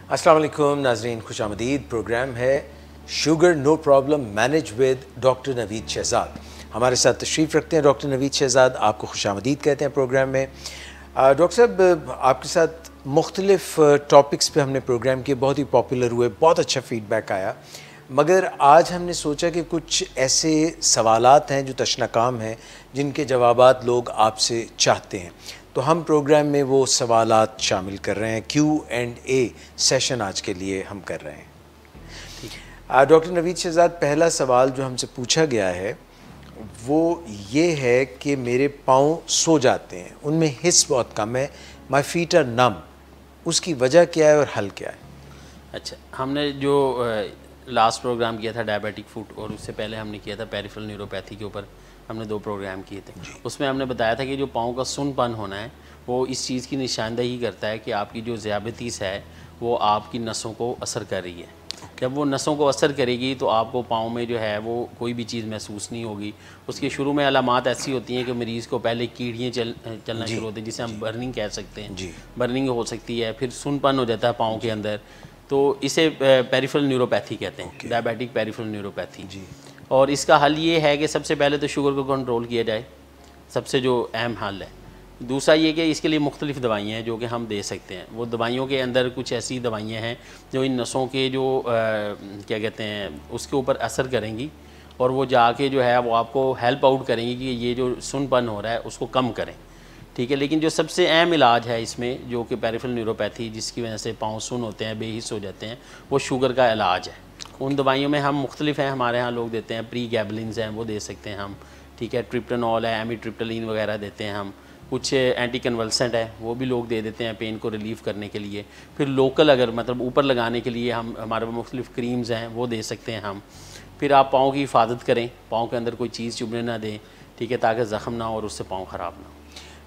अस्सलाम वालेकुम नाज़रीन, खुशामदीद। प्रोग्राम है sugar no problem manage with doctor Naveed Shahzad. हमारे साथ तशरीफ़ रखते हैं डॉक्टर नवीद शहजाद। आपको खुशामदीद कहते हैं प्रोग्राम में। डॉक्टर साहब, आपके साथ मुख्तलिफ़ टॉपिक्स पे हमने प्रोग्राम किए, बहुत ही पॉपुलर हुए, बहुत अच्छा फ़ीडबैक आया। मगर आज हमने सोचा कि कुछ ऐसे सवालात हैं जो तशनाकाम हैं, जिनके जवाबात लोग आपसे चाहते हैं, तो हम प्रोग्राम में वो सवालात शामिल कर रहे हैं। Q&A सेशन आज के लिए हम कर रहे हैं। डॉक्टर नवीद शहजाद, पहला सवाल जो हमसे पूछा गया है वो ये है कि मेरे पाँव सो जाते हैं, उनमें हिस्स बहुत कम है, माई फीट आर नम, उसकी वजह क्या है और हल क्या है? अच्छा, हमने जो लास्ट प्रोग्राम किया था डायबिटिक फुट, और उससे पहले हमने किया था पेरिफेरल न्यूरोपैथी के ऊपर, हमने 2 प्रोग्राम किए थे। उसमें हमने बताया था कि जो पाँव का सुन्नपन होना है वो इस चीज़ की निशानदेही करता है कि आपकी जो ज़ियाबतीस है वो आपकी नसों को असर कर रही है। जब वो नसों को असर करेगी तो आपको पाँव में जो है वो कोई भी चीज़ महसूस नहीं होगी। उसके शुरू में अलामात ऐसी होती हैं कि मरीज़ को पहले कीड़ियाँ चलना शुरू होती हैं, जिसे हम बर्निंग कह सकते हैं। बर्निंग हो सकती है, फिर सुन्नपन हो जाता है पाँव के अंदर, तो इसे पेरिफेरल न्यूरोपैथी कहते हैं, डायबिटिक पेरिफेरल न्यूरोपैथी। और इसका हल ये है कि सबसे पहले तो शुगर को कंट्रोल किया जाए, सबसे जो अहम हल है। दूसरा ये कि इसके लिए मुख्तलिफ़ दवाइयाँ हैं जो कि हम दे सकते हैं। वो दवाइयों के अंदर कुछ ऐसी दवाइयाँ हैं जो इन नसों के जो क्या कहते हैं उसके ऊपर असर करेंगी, और वो जाके जो है वो आपको हेल्प आउट करेंगी कि ये जो सुन्नपन हो रहा है उसको कम करें। ठीक है, लेकिन जो सबसे अहम इलाज है इसमें, जो कि पेरिफेरल न्यूरोपैथी, जिसकी वजह से पाँव सुन्न होते हैं, बेहिस हो जाते हैं, वो शुगर का इलाज है। उन दवाइयों में हम मुख्तलिफ हैं, हमारे यहाँ लोग देते हैं, प्री गैबलिन्स हैं वो दे सकते हैं हम, ठीक है, ट्रिप्टनॉल है, एमिट्रिप्टलिन वगैरह देते हैं हम, कुछ एंटी कन्वल्सेंट है वो भी लोग दे देते हैं पेन को रिलीफ़ करने के लिए। फिर लोकल अगर मतलब ऊपर लगाने के लिए हम हमारे पास मुख्तलिफ क्रीम्स हैं वो दे सकते हैं हम। फिर आप पाँव की हिफाजत करें, पाँव के अंदर कोई चीज़ चुभने ना दें, ठीक है, ताकि ज़ख़म ना हो और उससे पाँव ख़राब ना हो।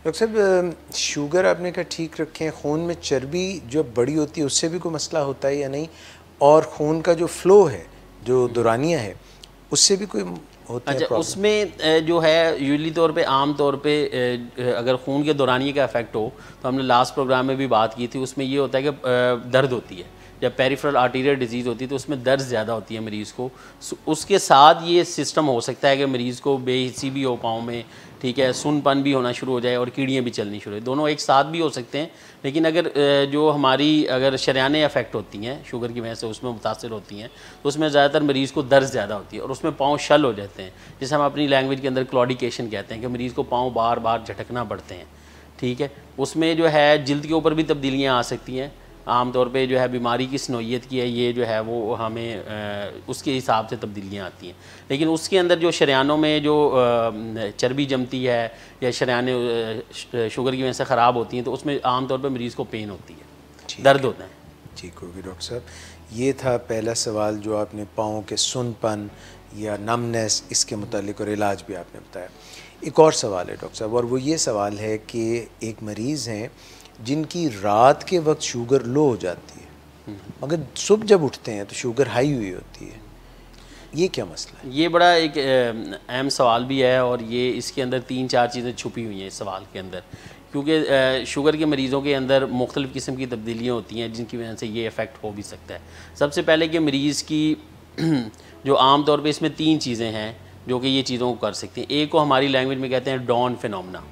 डॉक्टर साहब, शुगर आपने कहा ठीक रखें, खून में चर्बी जो बड़ी होती है उससे भी कोई मसला होता है या नहीं? और खून का जो फ़्लो है, जो दौरानिया है, उससे भी कोई होता है? अच्छा, उसमें जो है यूजली तौर पे, आम तौर पे अगर खून के दौरानिए का इफेक्ट हो, तो हमने लास्ट प्रोग्राम में भी बात की थी, उसमें ये होता है कि दर्द होती है। जब पेरिफेरल आर्टीरियल डिजीज़ होती है तो उसमें दर्द ज़्यादा होती है मरीज़ को। उसके साथ ये सिस्टम हो सकता है कि मरीज़ को बेहिस्सी भी हो पाँव में, ठीक है, सुन्नपन भी होना शुरू हो जाए और कीड़ियाँ भी चलनी शुरू हो, दोनों एक साथ भी हो सकते हैं। लेकिन अगर जो हमारी अगर शरयानें अफेक्ट होती हैं शुगर की वजह से, उसमें मुतासर होती हैं, तो उसमें ज़्यादातर मरीज़ को दर्द ज़्यादा होती है और उसमें पाँव शल हो जाते हैं, जिसे हम अपनी लैंग्वेज के अंदर क्लॉडिकेशन कहते हैं, कि मरीज़ को पाँव बार बार झटकना पड़ते हैं। ठीक है, उसमें जो है जिल्द के ऊपर भी तब्दीलियाँ आ सकती हैं। आम तौर पे जो है बीमारी किस नौइयत की है ये जो है वो हमें उसके हिसाब से तब्दीलियाँ आती हैं। लेकिन उसके अंदर जो शरयानों में जो चर्बी जमती है या शरयाने शुगर की वजह से ख़राब होती हैं, तो उसमें आम तौर पे मरीज़ को पेन होती है, दर्द होता है। ठीक होगी डॉक्टर साहब। ये था पहला सवाल जो आपने पाँव के सुन्नपन या नमनेस, इसके मुतालिक और इलाज भी आपने बताया। एक और सवाल है डॉक्टर साहब, और वो ये सवाल है कि एक मरीज़ हैं जिनकी रात के वक्त शुगर लो हो जाती है, मगर सुबह जब उठते हैं तो शुगर हाई हुई होती है, ये क्या मसला है? ये बड़ा एक अहम सवाल भी है, और ये इसके अंदर 3-4 चीज़ें छुपी हुई हैं इस सवाल के अंदर, क्योंकि शुगर के मरीज़ों के अंदर मुख्तलिफ़ किस्म की तब्दीलियाँ होती हैं जिनकी वजह से ये इफ़ेक्ट हो भी सकता है। सबसे पहले कि मरीज़ की जो आम तौर पे इसमें 3 चीज़ें हैं जो कि ये चीज़ों को कर सकती हैं। एक को हमारी लैंग्वेज में कहते हैं डॉन फिनोमेना,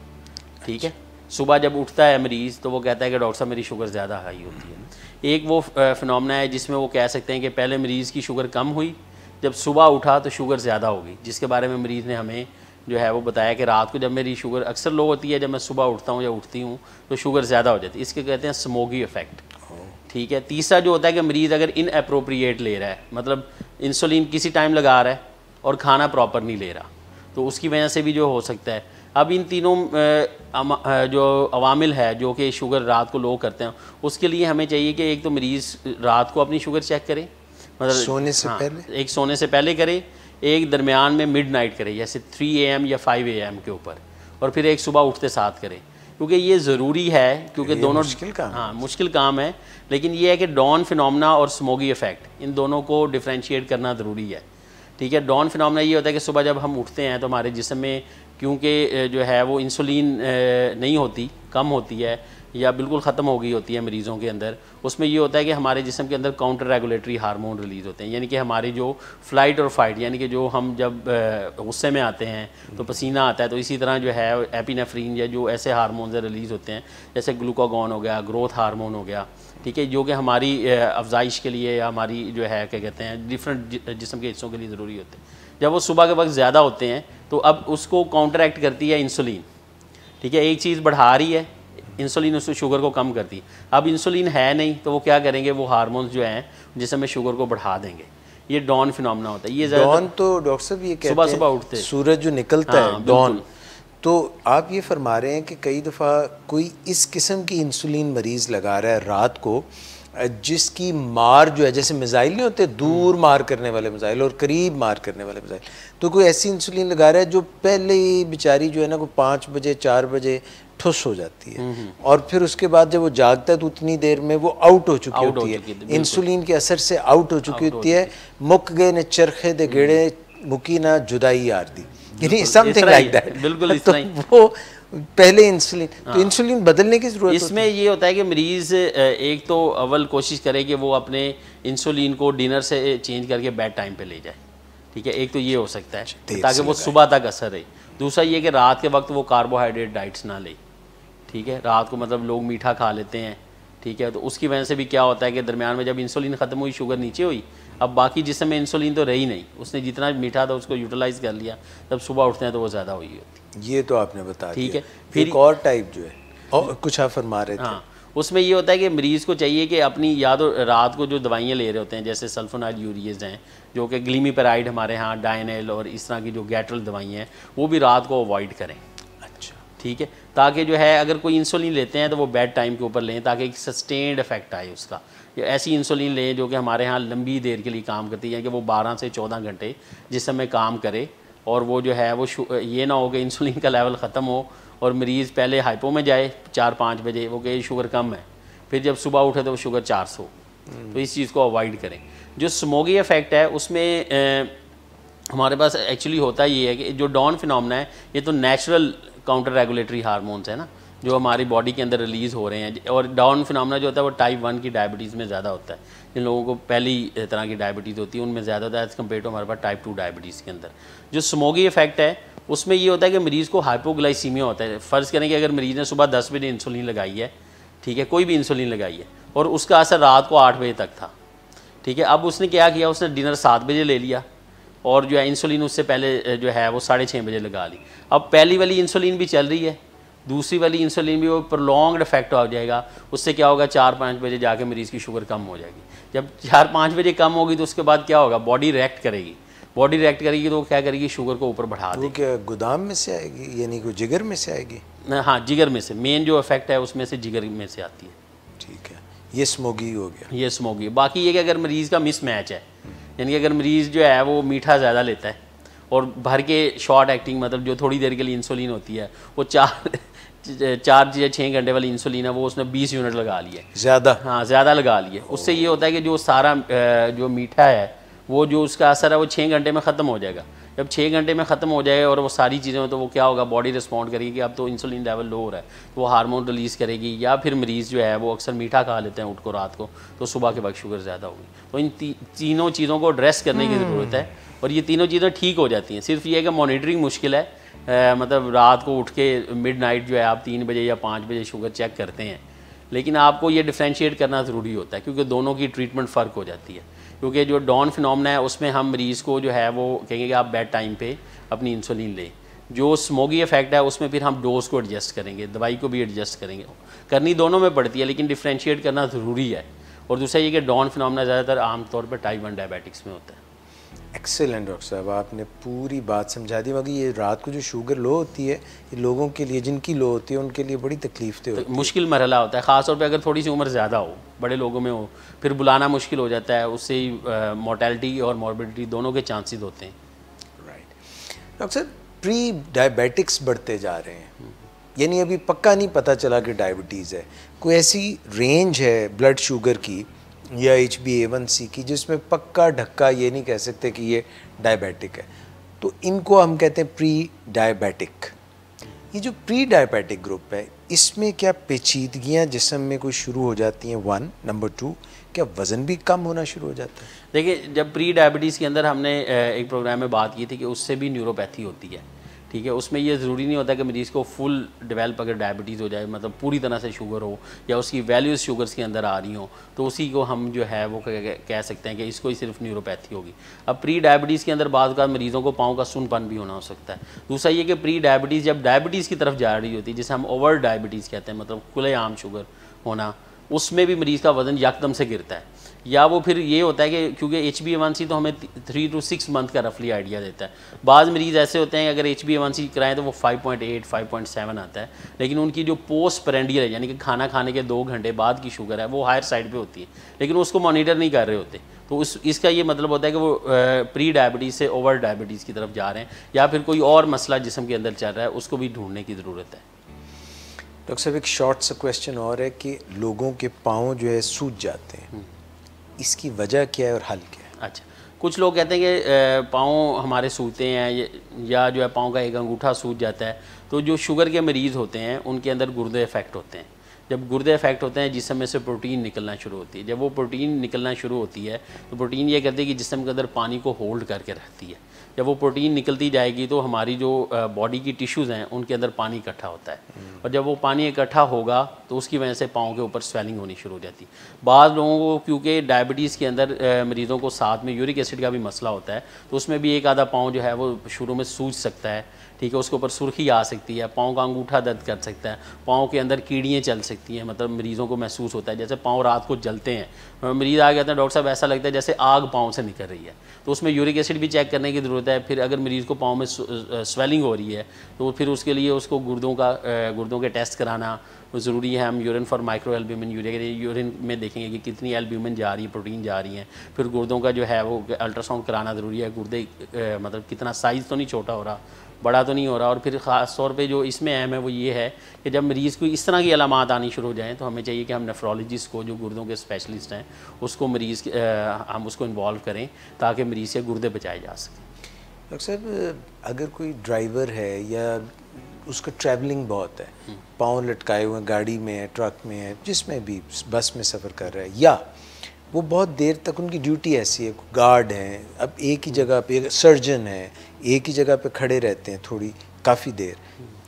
ठीक है, सुबह जब उठता है मरीज़ तो वो कहता है कि डॉक्टर साहब मेरी शुगर ज़्यादा हाई होती है। एक वो फिनोमेना है जिसमें वो कह सकते हैं कि पहले मरीज़ की शुगर कम हुई, जब सुबह उठा तो शुगर ज़्यादा हो गई, जिसके बारे में मरीज़ ने हमें जो है वो बताया कि रात को जब मेरी शुगर अक्सर लो होती है, जब मैं सुबह उठता हूँ या उठती हूँ तो शुगर ज़्यादा हो जाती है, इसके कहते हैं स्मोगी इफ़ेक्ट। ठीक है, तीसरा जो होता है कि मरीज़ अगर इनअप्रोप्रिएट ले रहा है, मतलब इंसुलिन किसी टाइम लगा रहा है और खाना प्रॉपर नहीं ले रहा, तो उसकी वजह से भी जो हो सकता है। अब इन तीनों जो अवामिल है जो कि शुगर रात को लो करते हैं, उसके लिए हमें चाहिए कि एक तो मरीज़ रात को अपनी शुगर चेक करे, मतलब सोने से पहले, एक सोने से पहले करे, एक दरमियान में मिडनाइट करे जैसे 3 AM या 5 AM के ऊपर, और फिर एक सुबह उठते साथ करे, क्योंकि ये ज़रूरी है, क्योंकि दोनों मुश्किल काम, हाँ मुश्किल काम है। लेकिन ये है कि डॉन फिनोमेना और स्मोगी इफ़ेक्ट, इन दोनों को डिफ्रेंशिएट करना ज़रूरी है। ठीक है, डॉन फिनोमेना ये होता है कि सुबह जब हम उठते हैं तो हमारे जिस्म में क्योंकि जो है वो इंसुलिन नहीं होती, कम होती है, या बिल्कुल ख़त्म हो गई होती है मरीज़ों के अंदर, उसमें ये होता है कि हमारे जिस्म के अंदर काउंटर रेगुलेटरी हार्मोन रिलीज़ होते हैं, यानी कि हमारी जो फ़्लाइट और फाइट, यानी कि जो हम जब गुस्से में आते हैं तो पसीना आता है, तो इसी तरह जो है एपिनेफ्रीन या जो ऐसे हार्मोन रिलीज़ होते हैं जैसे ग्लूकागॉन हो गया, ग्रोथ हार्मोन हो गया, ठीक है, जो कि हमारी अफजाइश के लिए या हमारी जो है क्या कहते हैं डिफरेंट जिस्म के हिस्सों के लिए ज़रूरी होते हैं। जब वो सुबह के वक्त ज़्यादा होते हैं तो अब उसको काउंटरैक्ट करती है इंसुलिन, ठीक है, एक चीज़ बढ़ा रही है इंसुलिन, उसको शुगर को कम करती है। अब इंसुलिन है नहीं तो वो क्या करेंगे, वो हार्मोन्स जो हैं जिसमें शुगर को बढ़ा देंगे। ये डॉन फिनोमेना होता है। ये डॉन तो डॉक्टर साहब ये कहते सुबह सुबह उठते सूरज जो निकलता है डॉन, तो आप ये फरमा रहे हैं कि कई दफ़ा कोई इस किस्म की इंसुलिन मरीज़ लगा रहा है रात को जिसकी मार जो है, जैसे मिसाइल नहीं होते दूर मार करने वाले मिसाइल और करीब मार करने वाले मिसाइल, तो कोई ऐसी इंसुलिन लगा रहा है जो पहले ही बेचारी जो है ना को 5 बजे 4 बजे ठुस हो जाती है और फिर उसके बाद जब वो जागता है तो उतनी देर में वो आउट हो चुकी होती है, इंसुलिन के असर से आउट हो चुकी होती है। मुक गए ने चरखे दे गेड़े मुकी ना जुदाई यार दी, यानी समथिंग लाइक दैट। बिल्कुल इस तरह वो पहले इंसुलिन, तो इंसुलिन बदलने की जरूरत इसमें ये होता है कि मरीज़ एक तो अव्वल कोशिश करे कि वो अपने इंसुलिन को डिनर से चेंज करके बेड टाइम पे ले जाए, ठीक है, एक तो ये हो सकता है ताकि वो सुबह तक असर रहे। दूसरा ये कि रात के वक्त वो कार्बोहाइड्रेट डाइट्स ना ले, ठीक है, रात को मतलब लोग मीठा खा लेते हैं, ठीक है, तो उसकी वजह से भी क्या होता है कि दरमियान में जब इंसुलिन ख़त्म हुई, शुगर नीचे हुई, अब बाकी जिसम में इंसुलिन तो रही नहीं, उसने जितना मीठा था उसको यूटिलाइज़ कर लिया, जब सुबह उठते हैं तो वो ज़्यादा हुई होती है। ये तो आपने बता ठीक दिया। है, फिर एक और टाइप जो है और कुछ आप फरमा रहे थे। हाँ, उसमें ये होता है कि मरीज़ को चाहिए कि अपनी या तो रात को जो दवाइयाँ ले रहे होते हैं जैसे सल्फोनाइल यूरिएज हैं, जो कि ग्लीमीपेराइड हमारे यहाँ, डायनेल और इस तरह की जो गैट्रल दवाइयाँ हैं, वो भी रात को अवॉइड करें, अच्छा, ठीक है, ताकि जो है अगर कोई इंसुलिन लेते हैं तो वो बेड टाइम के ऊपर लें ताकि एक सस्टेन्ड इफेक्ट आए उसका। या ऐसी इंसुलिन लें जो कि हमारे यहाँ लंबी देर के लिए काम करती है, कि वो 12 से 14 घंटे जिसम में काम करे और वो जो है वो ये ना हो कि इंसुलिन का लेवल ख़त्म हो और मरीज़ पहले हाइपो में जाए 4-5 बजे, वो कहे शुगर कम है, फिर जब सुबह उठे तो वो शुगर 400। तो इस चीज़ को अवॉइड करें। जो स्मोगी इफेक्ट है उसमें हमारे पास एक्चुअली होता ये है कि जो डॉन फिनोमेना है ये तो नेचुरल काउंटर रेगुलेटरी हार्मोन्स है ना, जो हमारी बॉडी के अंदर रिलीज़ हो रहे हैं। और डाउन फिनोमेना जो होता है वो टाइप 1 की डायबिटीज़ में ज़्यादा होता है, जिन लोगों को पहली तरह की डायबिटीज़ होती है उनमें ज़्यादा होता है एज़ कम्पेयर टू हमारे पास टाइप 2 डायबिटीज़ के अंदर। जो स्मोगी इफेक्ट है उसमें ये होता है कि मरीज़ को हाइपोग्लाइसीमिया होता है। फ़र्ज़ करें कि अगर मरीज़ ने सुबह 10 बजे इंसुलिन लगाई है, ठीक है, कोई भी इंसुलिन लगाई है और उसका असर रात को 8 बजे तक था, ठीक है, अब उसने क्या किया, उसने डिनर 7 बजे ले लिया और जो है इंसुलिन उससे पहले जो है वो 6:30 बजे लगा ली। अब पहली वाली इंसुलिन भी चल रही है, दूसरी वाली इंसुलिन भी वो प्रोलॉन्ग्ड इफेक्ट हो जाएगा। उससे क्या होगा, 4-5 बजे जाके मरीज़ की शुगर कम हो जाएगी। जब 4-5 बजे कम होगी तो उसके बाद क्या होगा, बॉडी रिएक्ट करेगी। बॉडी रिएक्ट करेगी तो वो क्या करेगी, शुगर को ऊपर बढ़ा देगी। वो क्या गोदाम में से आएगी, यानी कि जिगर में से आएगी? हाँ, जिगर में से मेन जो इफेक्ट है उसमें से जिगर में से आती है। ठीक है, ये स्मोगी हो गया। ये स्मोगी। बाकी ये कि अगर मरीज़ का मिस मैच है, यानी कि अगर मरीज़ जो है वो मीठा ज़्यादा लेता है और भर के शॉर्ट एक्टिंग, मतलब जो थोड़ी देर के लिए इंसुलिन होती है, वो 4 या 6 घंटे वाली इंसुलिन है, वो उसने 20 यूनिट लगा लिए ज़्यादा। हाँ, ज़्यादा लगा लिए। उससे ये होता है कि जो सारा जो मीठा है वो जो उसका असर है वो 6 घंटे में ख़त्म हो जाएगा। जब 6 घंटे में ख़त्म हो जाएगा और वो सारी चीज़ें हो तो वो क्या होगा, बॉडी रिस्पॉन्ड करेगी कि अब तो इंसुलिन लेवल लो हो रहा है, तो वो हार्मोन रिलीज़ करेगी। या फिर मरीज़ जो है वो अक्सर मीठा खा लेते हैं उठ को रात को, तो सुबह के वक्त शुगर ज़्यादा होगी। तो इन तीनों चीज़ों को एड्रेस करने की ज़रूरत है और ये तीनों चीज़ें ठीक हो जाती हैं। सिर्फ ये है कि मॉनिटरिंग मुश्किल है, मतलब रात को उठ के मिडनाइट जो है आप 3 बजे या 5 बजे शुगर चेक करते हैं, लेकिन आपको ये डिफ्रेंशिएट करना ज़रूरी होता है क्योंकि दोनों की ट्रीटमेंट फ़र्क हो जाती है। क्योंकि जो डॉन फिनोमेना है उसमें हम मरीज़ को जो है वो कहेंगे कि आप बेड टाइम पे अपनी इंसुलिन लें। जो स्मोगी इफेक्ट है उसमें फिर हम डोज को एडजस्ट करेंगे, दवाई को भी एडजस्ट करेंगे। करनी दोनों में पड़ती है लेकिन डिफ्रेंशिएट करना ज़रूरी है। और दूसरा ये कि डॉन फिनोमेना ज़्यादातर आमतौर पर टाइप 1 डायबिटिक्स में होता है। एक्सेलेंट डॉक्टर साहब, आपने पूरी बात समझा दी। मगर ये रात को जो शुगर लो होती है, ये लोगों के लिए जिनकी लो होती है उनके लिए बड़ी तकलीफ होती है, मुश्किल मरहला होता है, ख़ासतौर पे अगर थोड़ी सी उम्र ज़्यादा हो, बड़े लोगों में हो, फिर बुलाना मुश्किल हो जाता है। उससे मोर्टेलिटी और मॉर्बिडिटी दोनों के चांसेस होते हैं। राइट डॉक्टर साहब, प्री डायबिटिक्स बढ़ते जा रहे हैं, यानी अभी पक्का नहीं पता चला कि डायबिटीज़ है। कोई ऐसी रेंज है ब्लड शुगर की या HbA1c की जिसमें पक्का ढक्का ये नहीं कह सकते कि ये डायबिटिक है, तो इनको हम कहते हैं प्री डायबिटिक। ये जो प्री डायबिटिक ग्रुप है, इसमें क्या पेचीदगियाँ जिस्म में कोई शुरू हो जाती हैं? 1 नंबर 2, क्या वज़न भी कम होना शुरू हो जाता है? देखिए, जब प्री डायबिटीज़ के अंदर हमने एक प्रोग्राम में बात की थी कि उससे भी न्यूरोपैथी होती है, ठीक है। उसमें ये ज़रूरी नहीं होता कि मरीज़ को फुल डेवलप अगर डायबिटीज़ हो जाए, मतलब पूरी तरह से शुगर हो या उसकी वैल्यूज़ शुगर्स के अंदर आ रही हो, तो उसी को हम जो है वो कह सकते हैं कि इसको ही सिर्फ न्यूरोपैथी होगी। अब प्री डायबिटीज़ के अंदर बाद का मरीज़ों को पाँव का सुनपन भी होना हो सकता है। दूसरा ये कि प्री डायबिटीज़ जब डायबिटीज़ की तरफ जा रही होती है, जिसे हम ओवर डायबिटीज़ कहते हैं, मतलब खुलेआम शुगर होना, उसमें भी मरीज़ का वज़न यकदम से गिरता है। या वो फिर ये होता है कि क्योंकि HbA1c तो हमें 3 to 6 मंथ का रफली आइडिया देता है। बाज़ मरीज़ ऐसे होते हैं अगर HbA1c कराएं तो वो 5.8 5.7 आता है, लेकिन उनकी जो पोस्ट पेरेंडियल है, यानी कि खाना खाने के 2 घंटे बाद की शुगर है, वो हायर साइड पे होती है, लेकिन उसको मॉनिटर नहीं कर रहे होते। तो इसका ये मतलब होता है कि वो प्री डायबिटीज़ से ओवर डायबिटीज़ की तरफ जा रहे हैं, या फिर कोई और मसला जिस्म के अंदर चल रहा है, उसको भी ढूंढने की ज़रूरत है। डॉक्टर साहब, एक शॉर्ट सा क्वेश्चन और है कि लोगों के पाँव जो है सूज जाते हैं, इसकी वजह क्या है और हल क्या है? अच्छा, कुछ लोग कहते हैं कि पाँव हमारे सूजते हैं या जो है पाँव का एक अंगूठा सूज जाता है, तो जो शुगर के मरीज़ होते हैं उनके अंदर गुर्दे इफेक्ट होते हैं। जब गुर्दे इफेक्ट होते हैं, जिस्म में से प्रोटीन निकलना शुरू होती है। जब वो प्रोटीन निकलना शुरू होती है तो प्रोटीन ये करती है कि जिस्म के अंदर पानी को होल्ड करके रखती है। जब वो प्रोटीन निकलती जाएगी तो हमारी जो बॉडी की टिश्यूज़ हैं उनके अंदर पानी इकट्ठा होता है, और जब वो पानी इकट्ठा होगा तो उसकी वजह से पाँव के ऊपर स्वेलिंग होनी शुरू हो जाती है। बाद लोगों को क्योंकि डायबिटीज़ के अंदर मरीज़ों को साथ में यूरिक एसिड का भी मसला होता है, तो उसमें भी एक आधा पाँव जो है वो शुरू में सूज सकता है, ठीक है। उसके ऊपर सुर्खी आ सकती है, पाँव का अंगूठा दर्द कर सकता है, पाँव के अंदर कीड़ियाँ चल सकती हैं, मतलब मरीज़ों को महसूस होता है जैसे पाँव रात को जलते हैं। मरीज़ आ कहते हैं डॉक्टर साहब ऐसा लगता है जैसे आग पाँव से निकल रही है, तो उसमें यूरिक एसिड भी चेक करने की ज़रूरत है। फिर अगर मरीज़ को पाँव में स्वेलिंग हो रही है तो फिर उसके लिए उसको गुर्दों के टेस्ट कराना ज़रूरी है। हम urine for micro albumin urine में देखेंगे कि कितनी एल्ब्यूमिन जा रही है, प्रोटीन जा रही है। फिर गुर्दों का जो है वो अल्ट्रासाउंड कराना ज़रूरी है, गुर्दे मतलब कितना साइज़ तो नहीं छोटा हो रहा, बड़ा तो नहीं हो रहा। और फिर ख़ास तौर पे जो इसमें अहम है वो ये है कि जब मरीज़ को इस तरह की अलामात आनी शुरू हो जाएँ तो हमें चाहिए कि हम नेफ्रोलॉजिस्ट को, जो गुर्दों के स्पेशलिस्ट हैं, उसको हम उसको इन्वॉल्व करें ताकि मरीज़ से गुर्दे बचाए जा सकें। डॉक्टर साहब, अगर कोई ड्राइवर है या उसका ट्रैवलिंग बहुत है, पाँव लटकाए हुए गाड़ी में है, ट्रक में है, जिसमें भी बस में सफ़र कर रहा है, या वो बहुत देर तक उनकी ड्यूटी ऐसी है, गार्ड हैं, अब एक ही जगह पे, सर्जन है, एक ही जगह पे खड़े रहते हैं काफ़ी देर,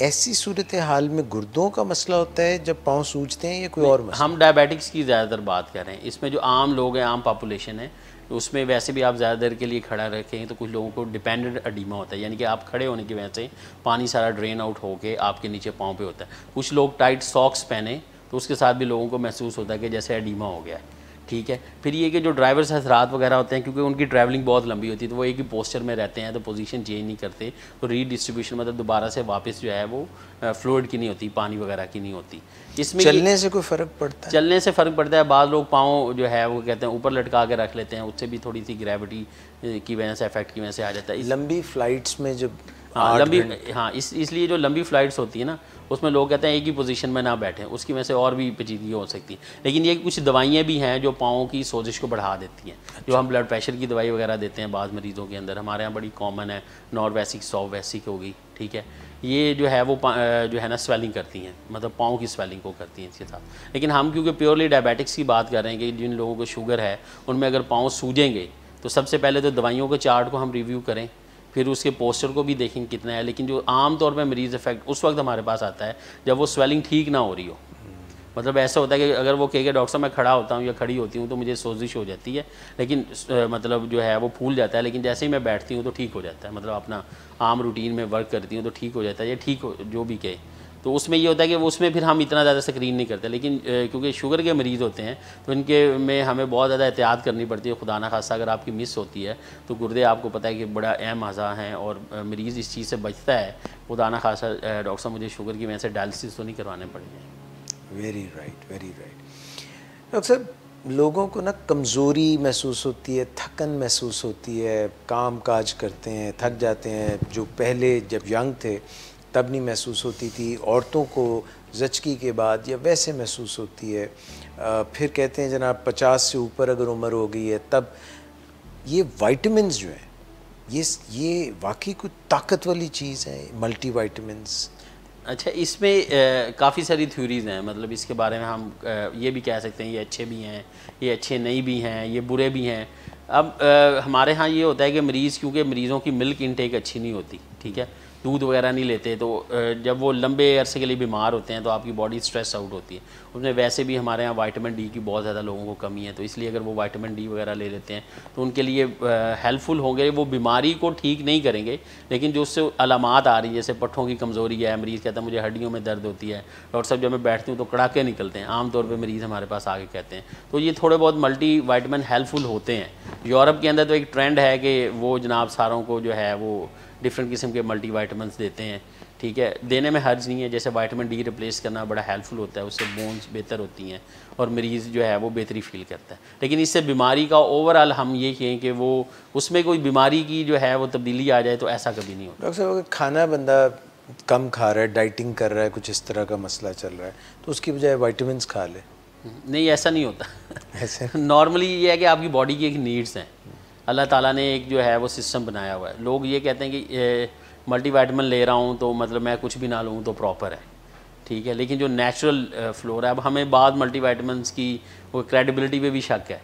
ऐसी सूरत हाल में गुर्दों का मसला होता है जब पाँव सूजते हैं या कोई और मसला? हम डायबिटिक्स की ज़्यादातर बात कर रहे हैं। इसमें जो आम लोग हैं, आम पॉपुलेशन है, तो उसमें वैसे भी आप ज़्यादा देर के लिए खड़ा रखें तो कुछ लोगों को डिपेंडेंट एडिमा होता है, यानी कि आप खड़े होने की वजह से पानी सारा ड्रेन आउट होके आपके नीचे पाँव पे होता है। कुछ लोग टाइट सॉक्स पहने तो उसके साथ भी लोगों को महसूस होता है कि जैसे एडिमा हो गया है, ठीक है। फिर ये कि जो ड्राइवर्स हजरात वगैरह होते हैं, क्योंकि उनकी ट्रैवलिंग बहुत लंबी होती है तो वो एक ही पोस्चर में रहते हैं, तो पोजीशन चेंज नहीं करते, तो रीडिस्ट्रीब्यूशन मतलब दोबारा से वापस जो है वो फ्लूइड की नहीं होती, पानी वगैरह की नहीं होती। इसमें चलने से कोई फ़र्क पड़ता है? चलने से फ़र्क पड़ता है। बाद लोग पाँव जो है वो कहते हैं ऊपर लटका के रख लेते हैं, उससे भी थोड़ी सी ग्रेविटी की वजह से, इफेक्ट की वजह से आ जाता है। लंबी फ़्लाइट्स में जब इसलिए जो लंबी फ़्लाइट्स होती है ना, उसमें लोग कहते हैं एक ही पोजीशन में ना बैठें, उसकी वजह से और भी पेचीदगी हो सकती है। लेकिन ये कुछ दवाइयाँ भी हैं जो पाँव की सोजिश को बढ़ा देती हैं। जो हम ब्लड प्रेशर की दवाई वगैरह देते हैं बाज़ मरीज़ों के अंदर, हमारे यहाँ बड़ी कॉमन है, नॉर्वेसिक, सॉववेसिक होगी, ठीक है। ये जो है वो जो है ना स्वेलिंग करती हैं, मतलब पाँव की स्वेलिंग को करती हैं इसके साथ। लेकिन हम क्योंकि प्योरली डायबिटिक्स की बात कर रहे हैं कि जिन लोगों को शुगर है उनमें अगर पाँव सूजेंगे तो सबसे पहले तो दवाइयों के चार्ट को हम रिव्यू करें, फिर उसके पोस्टर को भी देखेंगे कितना है। लेकिन जो आम तौर पे मरीज़ इफेक्ट उस वक्त हमारे पास आता है जब वो स्वेलिंग ठीक ना हो रही हो। मतलब ऐसा होता है कि अगर वो कहेगा डॉक्टर साहब मैं खड़ा होता हूँ या खड़ी होती हूँ तो मुझे सोजिश हो जाती है, लेकिन मतलब जो है वो फूल जाता है, लेकिन जैसे ही मैं बैठती हूँ तो ठीक हो जाता है, मतलब अपना आम रूटीन में वर्क करती हूँ तो ठीक हो जाता है, ये ठीक हो जो भी कहे। तो उसमें ये होता है कि उसमें फिर हम इतना ज़्यादा स्क्रीन नहीं करते। लेकिन क्योंकि शुगर के मरीज़ होते हैं तो इनके में हमें बहुत ज़्यादा एहतियात करनी पड़ती है। खुदा ना खासा अगर आपकी मिस होती है तो गुर्दे आपको पता है कि बड़ा अहम अज़ा हैं और मरीज़ इस चीज़ से बचता है। खुदा ना खासा डॉक्टर साहब मुझे शुगर की वजह से डायलिसिस तो नहीं करवाने पड़ेंगे। Very right, very right. Doctor साहब, लोगों को ना कमज़ोरी महसूस होती है, थकन महसूस होती है, काम काज करते हैं थक जाते हैं, जो पहले जब यंग थे तब नहीं महसूस होती थी, औरतों को ज़चकी के बाद या वैसे महसूस होती है। फिर कहते हैं जनाब 50 से ऊपर अगर उम्र हो गई है तब ये विटामिन्स जो हैं ये वाकई कोई ताकत वाली चीज़ है, मल्टी विटामिन्स? अच्छा, इसमें काफ़ी सारी थ्योरीज़ हैं, मतलब इसके बारे में हम ये भी कह सकते हैं ये अच्छे भी हैं, ये अच्छे नहीं भी हैं, ये बुरे भी हैं। अब हमारे यहाँ ये होता है कि मरीज़, क्योंकि मरीज़ों की मिल्क इनटेक अच्छी नहीं होती, ठीक है, दूध वगैरह नहीं लेते, तो जब वो लंबे अरसे के लिए बीमार होते हैं तो आपकी बॉडी स्ट्रेस आउट होती है। उसमें वैसे भी हमारे यहाँ विटामिन डी की बहुत ज़्यादा लोगों को कमी है, तो इसलिए अगर वो विटामिन डी वगैरह ले लेते हैं तो उनके लिए हेल्पफुल होंगे। वो बीमारी को ठीक नहीं करेंगे, लेकिन जो उससे अलामात आ रही है, जैसे पट्ठों की कमज़ोरी है, मरीज़ कहता है मुझे हड्डियों में दर्द होती है, डॉक्टर साहब जब मैं बैठती हूँ तो कड़ाके निकलते हैं, आमतौर पर मरीज़ हमारे पास आके कहते हैं। तो ये थोड़े बहुत मल्टी वाइटामिन हेल्पफुल होते हैं। यूरोप के अंदर तो एक ट्रेंड है कि वो जनाब सारों को जो है वो डिफरेंट किस्म के मल्टी वाइटामिन देते हैं, ठीक है, देने में हर्ज नहीं है। जैसे विटामिन डी रिप्लेस करना बड़ा हेल्पफुल होता है, उससे बोन्स बेहतर होती हैं और मरीज़ जो है वो बेहतरी फील करता है। लेकिन इससे बीमारी का ओवरऑल हम ये कहें कि वो उसमें कोई बीमारी की जो है वो तब्दीली आ जाए, तो ऐसा कभी नहीं होता। डॉक्टर साहब, खाना बंदा कम खा रहा है, डाइटिंग कर रहा है, कुछ इस तरह का मसला चल रहा है, तो उसकी बजाय विटामिन खा ले? नहीं, ऐसा नहीं होता। ऐसे नॉर्मली ये है कि आपकी बॉडी की एक नीड्स हैं, अल्लाह ताला ने एक जो है वो सिस्टम बनाया हुआ है। लोग ये कहते हैं कि मल्टी वाइटामिन ले रहा हूँ तो मतलब मैं कुछ भी ना लूँ तो प्रॉपर है, ठीक है, लेकिन जो नेचुरल फ्लोर है, अब हमें बाद मल्टी वाइटामिन की वो क्रेडिबिलिटी पे भी शक है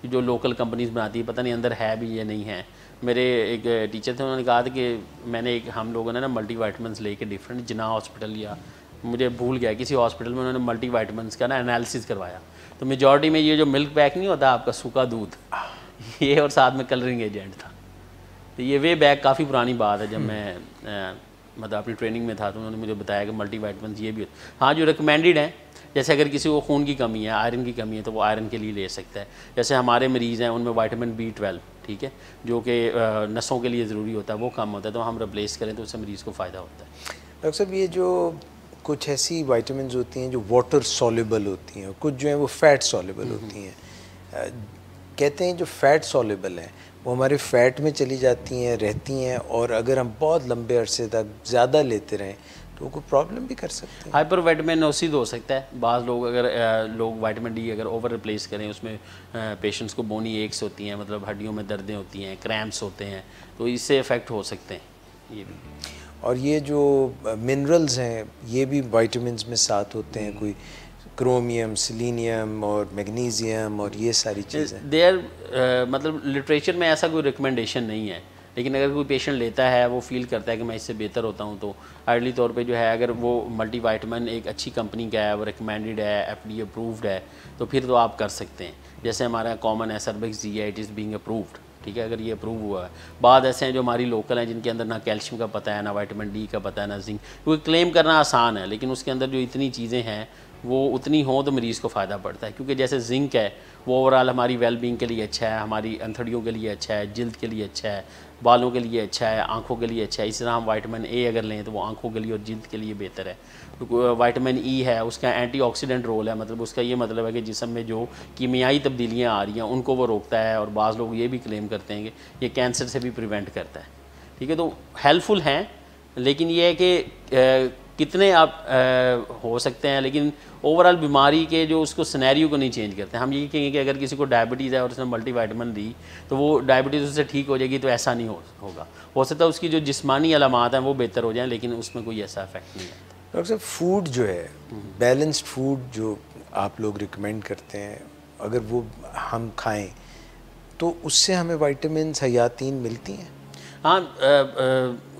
कि जो लोकल कंपनीज बनाती है, पता नहीं अंदर है भी या नहीं है। मेरे एक टीचर थे, उन्होंने कहा था कि हम लोगों ने ना मल्टी वाइटामिन लेके डिफरेंट जिना हॉस्पिटल या मुझे भूल गया किसी हॉस्पिटल में उन्होंने मल्टी वाइटामिन का ना एनालिसिस करवाया, तो मेजॉरिटी में ये जो मिल्क पैक नहीं होता आपका सूखा दूध, ये और साथ में कलरिंग एजेंट था। तो ये वे बैग काफ़ी पुरानी बात है, जब मैं मतलब अपनी ट्रेनिंग में था तो उन्होंने मुझे बताया कि मल्टी वाइटामिन ये भी होता। हाँ, जो रिकमेंडेड हैं, जैसे अगर किसी को खून की कमी है, आयरन की कमी है, तो वो आयरन के लिए ले सकता है। जैसे हमारे मरीज़ हैं उनमें विटामिन B12, ठीक है, जो कि नसों के लिए ज़रूरी होता है, वो कम होता है, तो हम रिप्लेस करें तो उससे मरीज़ को फ़ायदा होता है। डॉक्टर साहब, ये जो कुछ ऐसी विटामिन होती हैं जो वाटर सॉल्युबल होती हैं, कुछ जो है वो फैट सॉल्युबल होती हैं, कहते हैं जो फैट सॉल्युबल हैं वो हमारे फैट में चली जाती हैं, रहती हैं, और अगर हम बहुत लंबे अरसे तक ज़्यादा लेते रहें तो कोई प्रॉब्लम भी कर सकते हैं। हाइपर विटामिनोसिस हो सकता है। बाज़ लोग अगर लोग विटामिन डी अगर ओवर रिप्लेस करें, उसमें पेशेंट्स को बोनी एक्स होती हैं, मतलब हड्डियों में दर्दें होती हैं, क्रैम्प्स होते हैं, तो इससे इफ़ेक्ट हो सकते हैं ये भी। और ये जो मिनरल्स हैं ये भी विटामिन्स में साथ होते हैं, कोई क्रोमियम, सिलीनियम और मैग्नीशियम और ये सारी चीज़ें। देयर मतलब लिटरेचर में ऐसा कोई रिकमेंडेशन नहीं है, लेकिन अगर कोई पेशेंट लेता है, वो फील करता है कि मैं इससे बेहतर होता हूँ, तो आइडली तौर पे जो है अगर वो मल्टी वाइटामिन एक अच्छी कंपनी का है, वो रिकमेंडेड है, FDA अप्रूव्ड है, तो फिर तो आप कर सकते हैं। जैसे हमारा कॉमन है सर्विक्स जी है, इट इज़ बीइंग अप्रूव्ड, ठीक है, अगर ये अप्रूव हुआ है। बाद ऐसे हैं जो हमारी लोकल हैं जिनके अंदर ना कैल्शियम का पता है, ना विटामिन डी का पता है, ना जिंक, क्योंकि क्लेम करना आसान है, लेकिन उसके अंदर जो इतनी चीज़ें हैं वो उतनी हो तो मरीज़ को फ़ायदा पड़ता है। क्योंकि जैसे जिंक है वो ओवरऑल हमारी वेलबींग के लिए अच्छा है, हमारी अंथड़ियों के लिए अच्छा है, जिल्द के लिए अच्छा है, बालों के लिए अच्छा है, आंखों के लिए अच्छा है। इस तरह हम विटामिन ए अगर लें तो वो आंखों के लिए और जिल्द के लिए बेहतर है। तो विटामिन ई है, उसका एंटीऑक्सीडेंट रोल है, मतलब उसका ये मतलब है कि जिस्म में जो कीमियाई तब्दीलियाँ आ रही हैं उनको वो रोकता है, और बाज़ लोग ये भी क्लेम करते हैं कि ये कैंसर से भी प्रिवेंट करता है, ठीक है। तो हेल्पफुल हैं, लेकिन ये है कि कितने आप हो सकते हैं, लेकिन ओवरऑल बीमारी के जो उसको सिनेरियो को नहीं चेंज करते। हम यही कहेंगे कि अगर किसी को डायबिटीज़ है और उसने मल्टी वाइटामिन दी तो वो डायबिटीज़ उससे ठीक हो जाएगी, तो ऐसा नहीं होगा। हो सकता है उसकी जो जिस्मानी अलामात हैं वो बेहतर हो जाएं, लेकिन उसमें कोई ऐसा इफेक्ट नहीं आता। डॉक्टर साहब, फूड जो है, बैलेंस्ड फूड जो आप लोग रिकमेंड करते हैं, अगर वो हम खाएं तो उससे हमें विटामिन्स, हयातीन मिलती हैं? हाँ,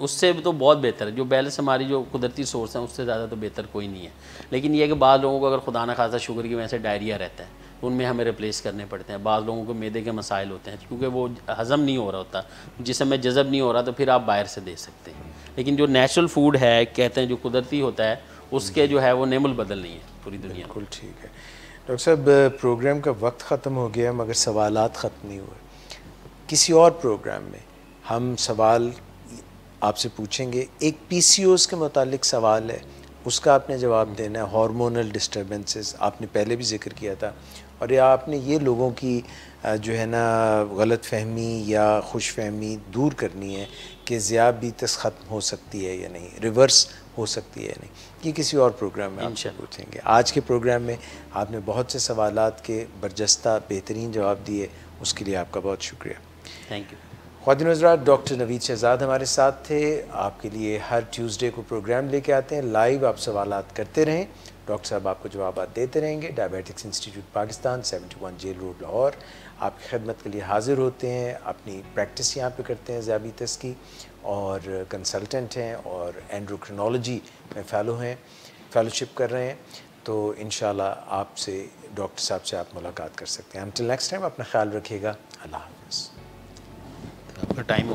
उससे तो बहुत बेहतर है। जो बैलेंस हमारी जो कुदरती सोर्स हैं उससे ज़्यादा तो बेहतर कोई नहीं है। लेकिन ये है कि बाद लोगों को अगर खुदा ना खासा शुगर की वजह से डायरिया रहता है तो उनमें हमें रिप्लेस करने पड़ते हैं। बाद लोगों को मैदे के मसाइल होते हैं क्योंकि वो हज़म नहीं हो रहा होता, जिसमें जज़ब नहीं हो रहा, तो फिर आप बाहर से दे सकते हैं। लेकिन जो नेचुरल फूड है, कहते हैं जो कुदरती होता है, उसके जो है वो नेमुल बदल नहीं है पूरी दुनिया। बिल्कुल ठीक है। डॉक्टर साहब, प्रोग्राम का वक्त ख़त्म हो गया मगर सवालात ख़त्म नहीं हुए। किसी और प्रोग्राम में हम सवाल आपसे पूछेंगे। एक PCOS के मुतालिक सवाल है, उसका आपने जवाब देना है। हार्मोनल डिस्टर्बेंसेस आपने पहले भी जिक्र किया था, और या आपने ये लोगों की जो है ना गलत फहमी या खुश फहमी दूर करनी है कि ज़ियाबीतस ख़त्म हो सकती है या नहीं, रिवर्स हो सकती है या नहीं, ये किसी और प्रोग्राम में आपसे पूछेंगे। आज के प्रोग्राम में आपने बहुत से सवालात के बरजस्ता बेहतरीन जवाब दिए, उसके लिए आपका बहुत शुक्रिया। Thank you. ख्वातीन Hazrat, doctor Naveed Shahzad हमारे साथ थे। आपके लिए हर ट्यूसडे को प्रोग्राम लेके आते हैं लाइव। आप सवालात करते रहें, डॉक्टर साहब आपको जवाब देते रहेंगे। Diabetics Institute Pakistan, 71 Jail Road, Lahore, आपकी खिदमत के लिए हाजिर होते हैं। अपनी प्रैक्टिस यहाँ पे करते हैं ज़ियाबीतस की, और कंसल्टेंट हैं और एंड्रोक्रिनोलॉजी में फ़ेलो हैं, फ़ेलोशिप कर रहे हैं। तो इंशाल्लाह आपसे, डॉक्टर साहब से आप मुलाकात कर सकते हैं। अंटिल नेक्स्ट टाइम अपना ख्याल रखिएगा। अल्लाह हाफ़िज़। आपका टाइम